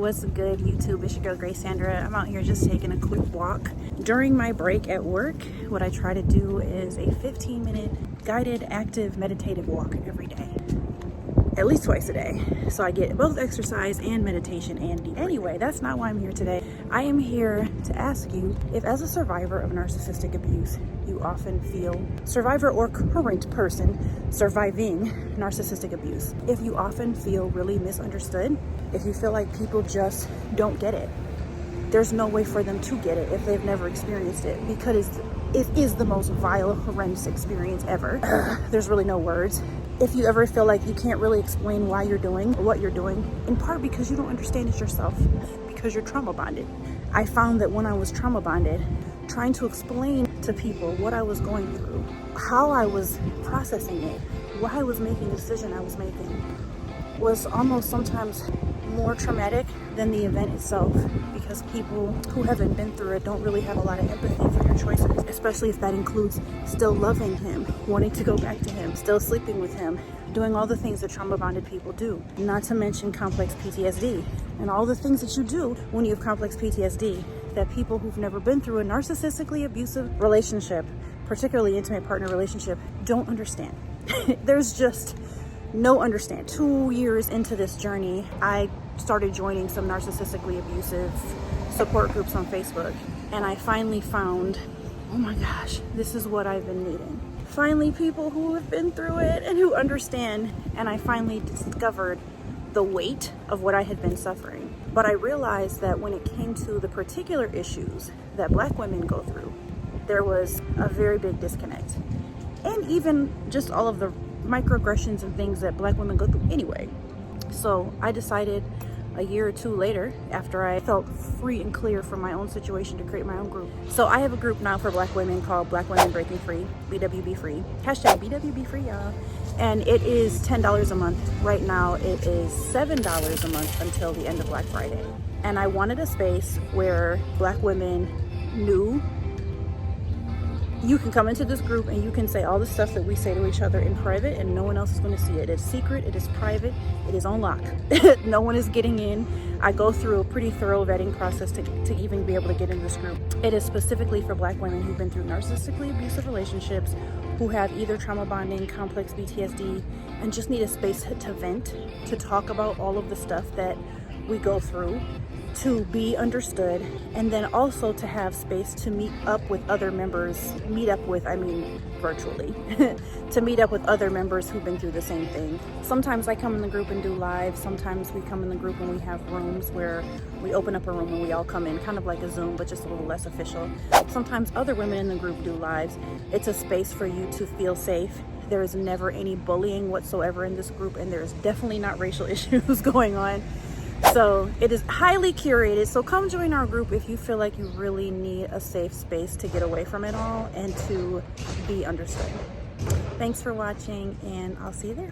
What's good, YouTube? It's your girl Grace Sandra. I'm out here just taking a quick walk. During my break at work, what I try to do is a 15-minute guided active meditative walk every day, at least twice a day, so I get both exercise and meditation and deep. Anyway, that's not why I'm here today. I am here to ask you if, as a survivor of narcissistic abuse, you often feel, survivor or current person surviving narcissistic abuse, if you often feel really misunderstood, if you feel like people just don't get it. There's no way for them to get it if they've never experienced it, because it is the most vile, horrendous experience ever. There's really no words. If you ever feel like you can't really explain why you're doing what you're doing, in part because you don't understand it yourself, because you're trauma bonded. I found that when I was trauma bonded, trying to explain to people what I was going through, how I was processing it, why I was making the decision I was making, was almost sometimes more traumatic than the event itself, because people who haven't been through it don't really have a lot of empathy for your choices, especially if that includes still loving him, wanting to go back to him, still sleeping with him, doing all the things that trauma bonded people do, not to mention complex PTSD and all the things that you do when you have complex PTSD that people who've never been through a narcissistically abusive relationship, particularly intimate partner relationship, don't understand. There's just no understand. 2 years into this journey, I started joining some narcissistically abusive support groups on Facebook, and I finally found, oh my gosh, this is what I've been needing. Finally, people who have been through it and who understand, and I finally discovered the weight of what I had been suffering. But I realized that when it came to the particular issues that Black women go through, there was a very big disconnect. And even just all of the microaggressions and things that Black women go through anyway. So I decided a year or two later, after I felt free and clear from my own situation, to create my own group. So I have a group now for Black women called Black Women Breaking Free, BWB Free. Hashtag BWB Free, y'all. And it is $10 a month. Right now it is $7 a month until the end of Black Friday. And I wanted a space where Black women knew you can come into this group and you can say all the stuff that we say to each other in private, and no one else is going to see it. It's secret, it is private, it is on lock. No one is getting in. I go through a pretty thorough vetting process to even be able to get in this group. It is specifically for Black women who've been through narcissistically abusive relationships, who have either trauma bonding, complex PTSD, and just need a space to vent, to talk about all of the stuff that we go through, to be understood, and then also to have space to meet up with other members, virtually, to meet up with other members who've been through the same thing. Sometimes I come in the group and do live. Sometimes we come in the group and we have rooms where we open up a room and we all come in, kind of like a Zoom, but just a little less official. Sometimes other women in the group do lives. It's a space for you to feel safe. There is never any bullying whatsoever in this group, and there's definitely not racial issues going on. So it is highly curated. So come join our group if you feel like you really need a safe space to get away from it all and to be understood. Thanks for watching, and I'll see you there.